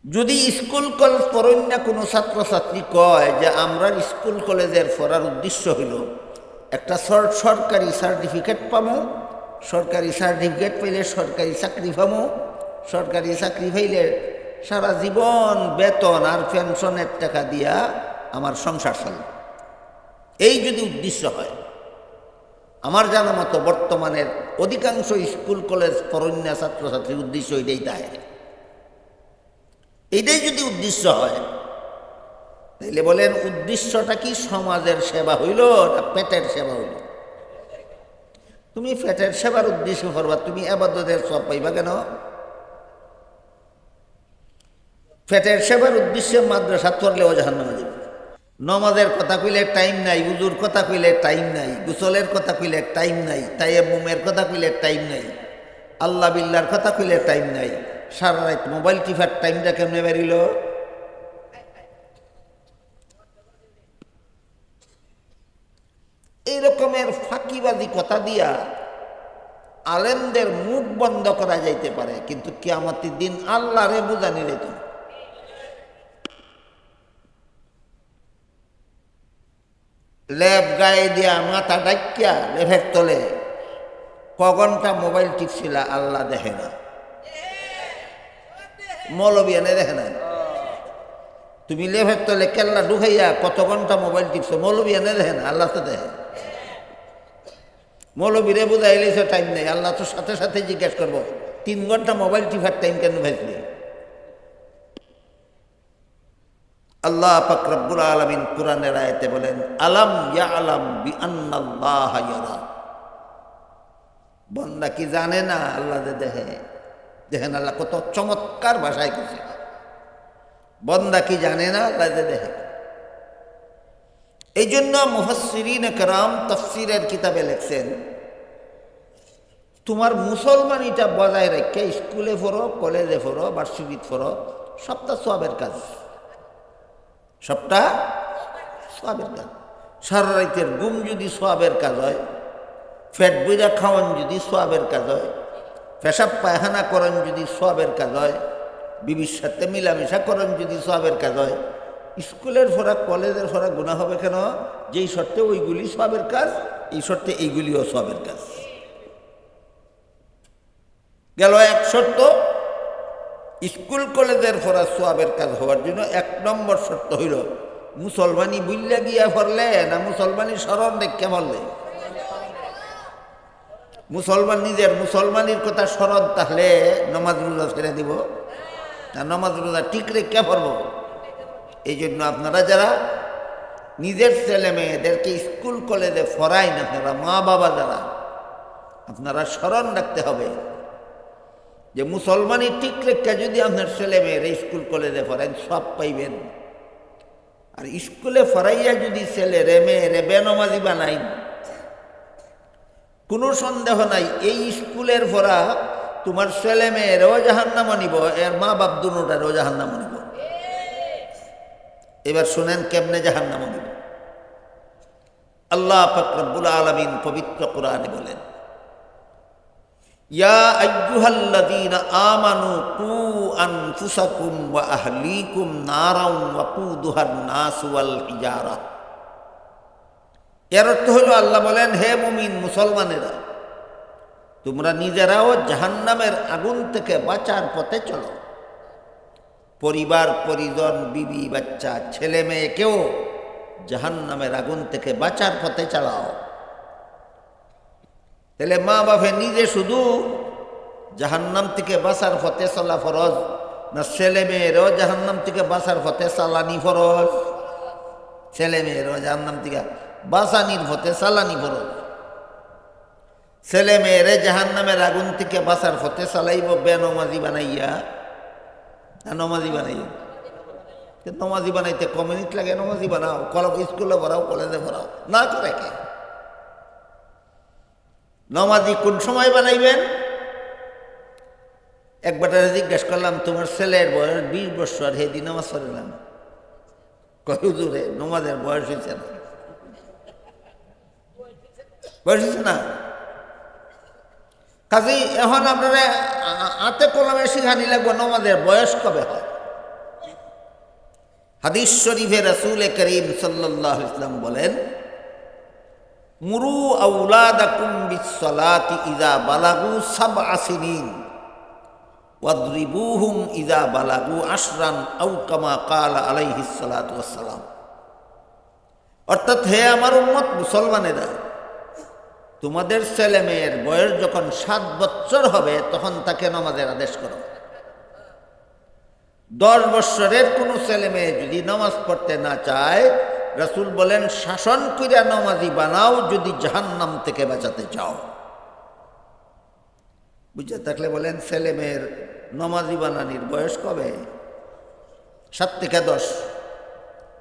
যদি school college পড়েন না কোনো ছাত্রছাত্রী কয় যে আমরা স্কুল কলেজের পড়ার উদ্দেশ্য হইল একটা সরকারি সার্টিফিকেট পাবো, সরকারি সার্টিফিকেট পেলে সরকারি চাকরি পাবো, সরকারি চাকরি পাইলে সারা জীবন বেতন আর পেনশনের টাকা দিয়া আমার সংসার চলবে, এই যদি উদ্দেশ্য হয়, আমার জানা মতো বর্তমানের অধিকাংশ স্কুল কলেজ পড়ন্যা ছাত্রছাত্রীর উদ্দেশ্য এটাই তাই। এটাই যদি উদ্দেশ্য হয় তাইলে বলেন উদ্দেশ্যটা কি সমাজের সেবা হইল না পেটের সেবা হইল? তুমি পেটের সেবার উদ্দেশ্য করবা, তুমি আবাদতের সব পাইবা কেন? পেটের সেবার উদ্দেশ্যে মাদ্রাসা পড়লেও জাহান্নামে যাবে। নমাজের কথা কইলে টাইম নাই, উজুর কথা কইলে টাইম নাই, গোসলের কথা কইলে টাইম নাই, তায়াম্মুমের কথা কইলে টাইম নাই, আল্লাহ বিল্লাহর কথা কইলে টাইম নাই, সারা রাত মোবাইল টিপার টাইমটা কেমনে বেরিল? এই রকমের ফাঁকিবাজি কথা দিয়া আলেমদের মুখ বন্ধ করা যাইতে পারে, কিন্তু কিয়ামতের দিন আল্লাহরে বুঝানি যেত। লেপ গায়ে দিয়া মাথা ডাকিয়া লেফের তলে কঘন্টা মোবাইল টিপছিল আল্লাহ দেখে না, মৌলবী এনে দেখে না। তুমি লেফের তলে কেল্লা ঢুকাইয়া কত ঘন্টা মোবাইল টিপছো, মৌলবী এনে দেখে না, আল্লাহ তো দেখে। মৌলবীরে বুঝাইলেছ টাইম নেই, আল্লাহ তো সাথে সাথে জিজ্ঞেস করবো 3 ঘন্টা মোবাইল টিপার টাইম কেন ভাইসলি? আল্লাহ পাক রব্বুল আলামিন কুরআনের আয়াতে বলেন আলাম ইয়ালাম বিআন্নাল্লাহা ইয়ারা, বান্দা কি জানে না আল্লাহ যে দেখে? দেখেন, আল্লাহ কত চমৎকার ভাষায় কিছু, বান্দা কি জানে না আল্লাহ যে দেখে। এই জন্য মুফাসসিরিন কেরাম তাফসীরের কিতাবে লেখছেন তোমার মুসলমানিটা বজায় রেখে স্কুলে পড়ো, কলেজে পড়ো, ভার্সিটিতে পড়ো, সবটা সওয়াবের কাজ, সবটা সওয়াবের কাজ। সারা রাতের ঘুম যদি সওয়াবের কাজ হয়, পেট বইরা খাওয়ান যদি সওয়াবের কাজ হয়, পেশাব পায়খানা করেন যদি সওয়াবের কাজ হয়, বিবির সাথে মিলামেশা করেন যদি সওয়াবের কাজ হয়, স্কুলের পড়া কলেজের পড়া গুনাহ হবে কেন? যেই শর্তে ওইগুলি সওয়াবের কাজ, এই শর্তে এইগুলিও সওয়াবের কাজ। গেল এক শর্ত, স্কুল কলেজের পড়া সওয়াবের কাজ হওয়ার জন্য 1 নম্বর শর্ত হইল মুসলমানি বুইল্লা গিয়া পড়লে না মুসলমানি স্মরণ রেখে পড়লে? মুসলমান নিজের মুসলমানির কথা স্মরণ থাকলে নমাজ রোজা ছেড়ে দিব না, নমাজ রোজা ঠিক রেখে পড়ব। এই জন্য আপনারা যারা নিজের ছেলে মেয়েদেরকে স্কুল কলেজে পড়ায় না, আপনারা মা বাবা যারা, আপনারা স্মরণ রাখতে হবে যে মুসলমানি ঠিক রেখে যদি আপনার ছেলে মেয়েরা স্কুল কলেজে পড়েন সব পাইবেন। আর স্কুলে পড়াইয়া যদি ছেলেরে মেয়েরে বেনমাজি বানাই, কোনো সন্দেহ নাই এই স্কুলের পড়া তোমার ছেলে মেয়েরও জাহান্নাম নিব, এর মা বাপ দুটারও জাহান্নাম নিব। এবার শুনেন কেমনে জাহান্নাম নিব। আল্লাহ পাক রব্বুল আলামিন পবিত্র কোরআনে বলেন ইয়া আইয়ুহাল্লাযীনা আমানু কু আনফুসাকুম ওয়া আহলিকুম নারাও ওয়াকুদুহান নাস ওয়াল হিজারা। এর অর্থ হলো আল্লাহ বলেন হে মুমিন মুসলমানেরা, তোমরা নিজেরাও জাহান্নামের আগুন থেকে বাঁচার পথে চলো, পরিবার পরিজন বিবি বাচ্চা ছেলে মেয়েকেও জাহান্নামের আগুন থেকে বাঁচার পথে চালাও। তাহলে মা বাপে নিজে শুধু জাহান্নাম থেকে বাঁচার পথে চলা ফরজ, না ছেলে মেয়েরও জাহান্নাম থেকে বাঁচার পথে চালানি ফরজ? ছেলে মেয়েরও জাহান্নাম থেকে বাঁচানির পথে চালানি ফরজ। ছেলে মেয়েরে জাহান্নামের আগুন থেকে বাঁচার পথে চালাইব বেনমাজি বানাইয়া না নমাজি বানাইয়া? নমাজি বানাইতে কমিউনিট লাগে, নমাজি বানাও, স্কুলে পড়াও, কলেজে পড়াও, না করে কে? নমাজি কোন সময় বানাইবেন? একবারে জিজ্ঞেস করলাম তোমার ছেলের বয়স 20 বছর, হেদি নামাজ পড়লাম, কয় হুজুরে নমাজের বয়স হয়েছে না, বয়স হয়েছে না। কাজেই এখন আপনারা হাতে কলমে শিখানি লাগবে নমাজের বয়স কবে হয়। হাদিস শরীফে রাসূল করিম সাল্লাল্লাহু আলাইহি ওয়াসাল্লাম বলেন, মুরু আওলাদাকুম বিস-সালাতি ইযা বালাগু সাবআ সিনিন ওয়াদরিবুহুম ইযা বালাগু আশরান আও কামা ক্বালা আলাইহিস সালাতু ওয়াসসালাম। অর্থাৎ, হে আমার উম্মত মুসলমানেরা, তোমাদের ছেলে মেয়ের বয়স যখন 7 বছর হবে তখন তাকে নামাজের আদেশ করো। 10 বছরের কোনো ছেলে মেয়ে যদি নামাজ পড়তে না চায়, রাসূল বলেন শাসন কইরা নামাজি বানাও যদি জাহান্নাম থেকে বাঁচাতে চাও। বুঝতে থাকলে বলেন, ছেলে মেয়ের নামাজি বানানির বয়স কবে? 7 থেকে 10।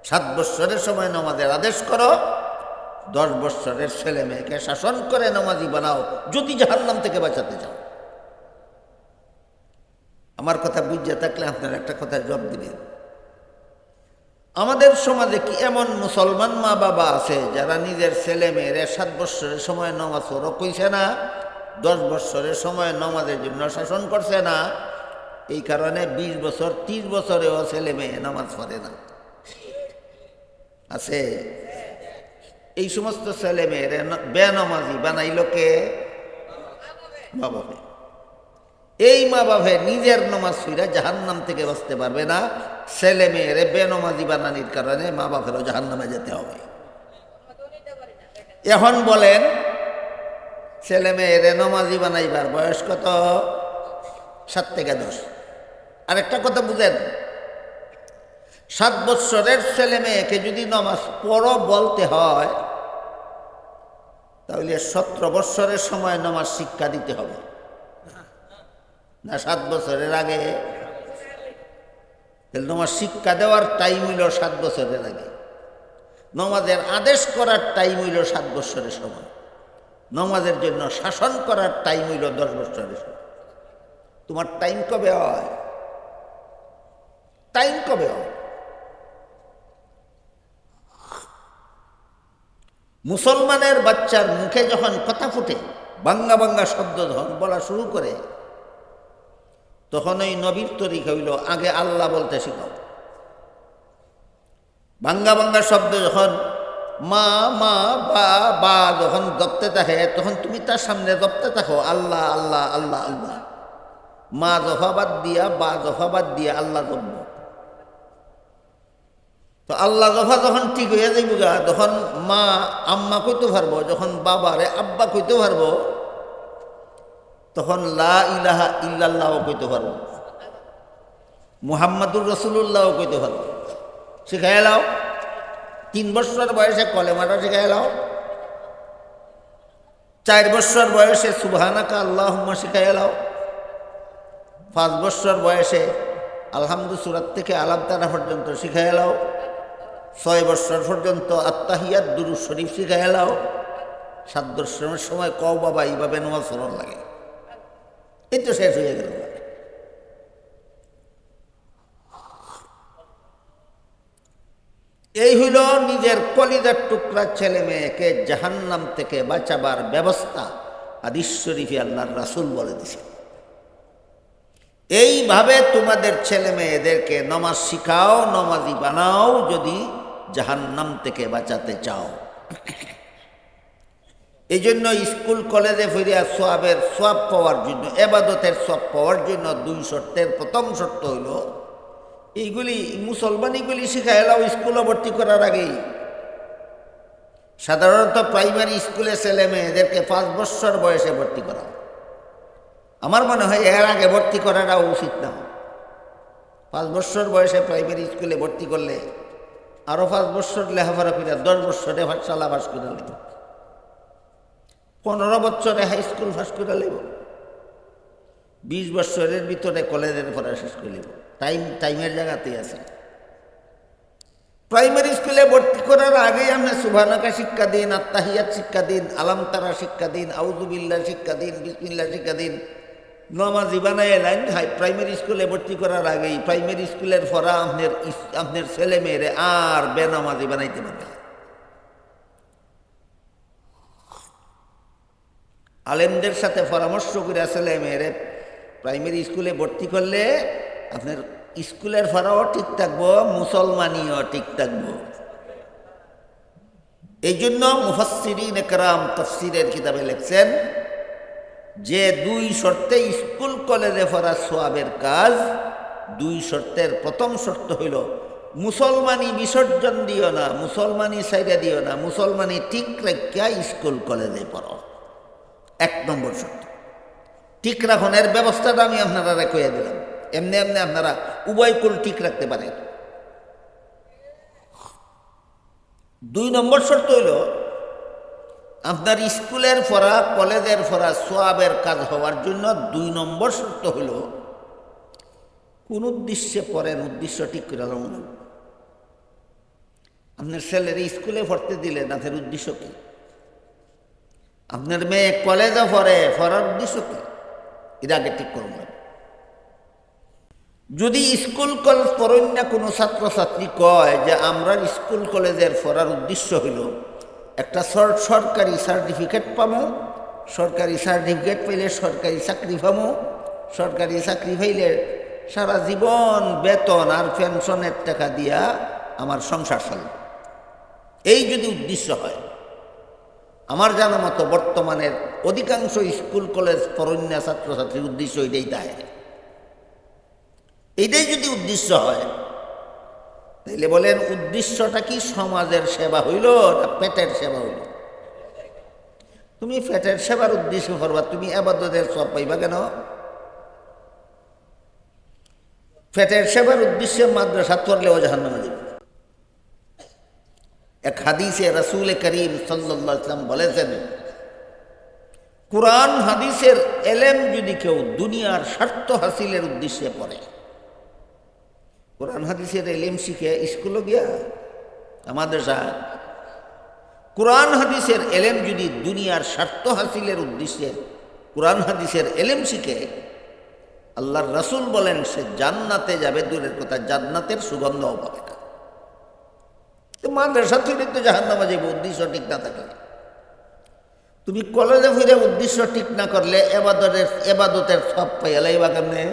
7 বছরের সময় নামাজের আদেশ করো, 10 বছরের ছেলে মেয়েকে শাসন করে নামাজি বানাও যদি জাহান্নাম থেকে বাঁচাতে চাও। আমার কথা বুঝতে থাকলে আপনার একটা কথা জবাব দিবেন। আমাদের সমাজে কি এমন মুসলমান মা বাবা আছে যারা নিজের ছেলে মেয়ের 7 বছরের সময় নামাজ পড়ো কইছে না, 10 বছরের সময় নামাজের জন্য শাসন করছে না? এই কারণে 20 বছর 30 বছরেও ছেলে মেয়ে নামাজ পড়ে না। আছে? এই সমস্ত ছেলে মেয়ের বেনামাজি বানাইল কে? মা বাবা। এই মা বাবা নিজের নামাজ ছুঁড়া জাহান্নাম থেকে বাঁচতে পারবে না, ছেলে মেয়ের বেনামাজি বানানির কারণে মা বাপেরও জাহান্নামে যেতে হবে। এখন বলেন, ছেলে মেয়ের নামাজি বানাইবার বয়স কত? 7 থেকে 10। আরেকটা কথা বুঝেন, 7 বছরের ছেলে মেয়েকে যদি নামাজ পড়ো বলতে হয়, তাহলে 17 বছরের সময় নামাজ শিক্ষা দিতে হবে না 7 বছরের আগে? নামাজ শিক্ষা দেওয়ার টাইম হইল 7 বছরের আগে, নামাজের আদেশ করার টাইম হইল 7 বছরের সময়, নামাজের জন্য শাসন করার টাইম হইল 10 বছরের সময়। তোমার টাইম কবে হয়? টাইম কবে হয়? মুসলমানের বাচ্চার মুখে যখন কথা ফুটে, বাঙ্গা বাঙ্গা শব্দ যখন বলা শুরু করে, তখন ওই নবীর তরিকা হইল আগে আল্লাহ বলতে শিখাও। বাঙ্গা বাঙ্গা শব্দ যখন মা মা বা বা যখন জপতে থাকে, তখন তুমি তার সামনে জপতে থাকো আল্লাহ আল্লাহ আল্লাহ আল্লাহ। মা জফাবাদ দিয়া বা জফাবাদ দিয়া আল্লাহ জপব। তো আল্লাহ জফা যখন ঠিক হয়ে যাইব গা, তখন মা আম্মা কইতে পারবো, যখন বাবারে আব্বা কইতে পারবো, তখন লা ইলাহা ইল্লাল্লাহ কইতে পারবো, মুহাম্মাদুর রাসূলুল্লাহ কইতে পারবো। শিখাই লাও। 3 বছর বয়সে কলেমাটা শিখাই লাও। 4 বছর বয়সে সুবহানাকা আল্লাহুম্মা শিখাই লাও। 5 বছর বয়সে আলহামদু সূরা থেকে আলাম তারা পর্যন্ত শিখাই লাও। 6 বছর পর্যন্ত আত্তাহিয়াত দুরূদ শরীফ শিখাই লাও। 7 বছরের সময় কও বাবা এইভাবে নামাজ পড়ার লাগে। এই তো শেষ হয়ে গেল। এই হইল নিজের কলিজার টুকরা ছেলে মেয়েকে জাহান্নাম থেকে বাঁচাবার ব্যবস্থা হাদিস শরীফে আল্লাহর রাসূল বলে দিয়েছে। এইভাবে তোমাদের ছেলে মেয়েদেরকে নামাজ শিখাও, নামাজি বানাও যদি জাহান্নাম থেকে বাঁচাতে চাও। এই জন্য স্কুল কলেজে ফিরিয়া সোয়াবের সোয়াব পাওয়ার জন্য, এবাদতের সোয়াব পাওয়ার জন্য 2 শর্তের প্রথম শর্ত হইল এইগুলি মুসলমানিগুলি শিখা এলাও স্কুলে ভর্তি করার আগেই। সাধারণত প্রাইমারি স্কুলে ছেলে মেয়েদেরকে 5 বছর বয়সে ভর্তি করা। আমার মনে হয় এর আগে ভর্তি করাটা উচিত না। 5 বছর বয়সে প্রাইমারি স্কুলে ভর্তি করলে আরও 5 বছর লেখাপড়া করে 10 বছরে পাঠশালা পাস করে নেব, 15 বছরে হাই স্কুল পাস করে নেব, 20 বছরের ভিতরে কলেজের পড়া শেষ করে নেব। টাইমের জায়গাতেই আছে। প্রাইমারি স্কুলে ভর্তি করার আগেই আমরা সুবহানাকা শিক্ষা দিন, আত্তাহিয়াত শিক্ষা দিন, আলাম তারা শিক্ষা দিন, আউযুবিল্লাহ শিক্ষা দিন, বিসমিল্লাহ শিক্ষা দিন, নামাজি বানায় এলেন। প্রাইমারি স্কুলে ভর্তি করার আগেই প্রাইমারি স্কুলের পড়া আপনার ছেলে মেয়েরে আর বেনামাজি বানাইতে পারবে। আলেমদের সাথে পরামর্শ করে ছেলে মেয়েরে প্রাইমারি স্কুলে ভর্তি করলে আপনার স্কুলের ফরাও ঠিক থাকবো, মুসলমানিও ঠিক থাকবো। এই জন্য মুফাসসিরিন একরাম তাফসীরের কিতাবে লিখছেন যে দুই শর্তে স্কুল কলেজে পড়া সওয়াবের কাজ। দুই শর্তের প্রথম শর্ত হইল মুসলমানি বিসর্জন দিও না, মুসলমানি সাইডা দিও না, মুসলমানি ঠিক রাখিয়া স্কুল কলেজে পড়ো। 1 নম্বর শর্ত ঠিক রাখনের ব্যবস্থাটা আমি আপনারা কইয়া দিলাম। এমনি এমনি আপনারা উভয় কুল ঠিক রাখতে পারেন। 2 নম্বর শর্ত হইল আপনার স্কুলের পড়া কলেজের পড়া সওয়াবের কাজ হওয়ার জন্য 2 নম্বর শর্ত হইল কোন উদ্দেশ্যে পড়েন, উদ্দেশ্য ঠিক করে রাখুন। আপনার ছেলের স্কুলে পড়তে দিলেন, আপনার উদ্দেশ্য কি? আপনার মেয়ে কলেজে পড়ে, পড়ার উদ্দেশ্য কি? এটা আগে ঠিক করুন। যদি স্কুল কলেজ পড়েন না কোনো ছাত্রছাত্রী কয় যে আমরা স্কুল কলেজের পড়ার উদ্দেশ্য হইল একটা সরকারি সার্টিফিকেট পাবো, সরকারি সার্টিফিকেট পাইলে সরকারি চাকরি পাবো, সরকারি চাকরি পাইলে সারা জীবন বেতন আর পেনশনের টাকা দিয়া আমার সংসার চলবে, এই যদি উদ্দেশ্য হয়, আমার জানা মতো বর্তমানের অধিকাংশ স্কুল কলেজ পড়ন্যা ছাত্রছাত্রীর উদ্দেশ্য এটাই দেয়। এইটাই যদি উদ্দেশ্য হয় তাইলে বলেন উদ্দেশ্যটা কি সমাজের সেবা হইল না পেটের সেবা হইল? তুমি পেটের সেবার উদ্দেশ্য করবা, তুমি ইবাদতের সওয়াব পাইবা কেন? পেটের সেবার উদ্দেশ্যে মাদ্রাসা পড়লেও জাহান্নামে যাবে। এক হাদিসে রাসূল করিম সাল্লাল্লাহু আলাইহি ওয়াসাল্লাম বলেছেন কুরআন হাদিসের এলেম যদি কেউ দুনিয়ার স্বার্থ হাসিলের উদ্দেশ্যে পড়ে, কোরআন হাদিসের এলেম শিখে স্কুলে গিয়া আমাদের কোরআন হাদিসের এলেম যদি দুনিয়ার স্বার্থ হাসিলের উদ্দেশ্যে কোরআন হাদিসের এলেম শিখে, আল্লাহর রাসূল বলেন সে জান্নাতে যাবে, দূরের কথা জান্নাতের সুগন্ধও পাবে না। মাদ্রাসা থেকে তো জাহান্নামে যাবে উদ্দেশ্য ঠিক না থাকলে। তুমি কলেজে ফিরে উদ্দেশ্য ঠিক না করলে এবাদতের সব পাইয়া লাইবা কেমনে?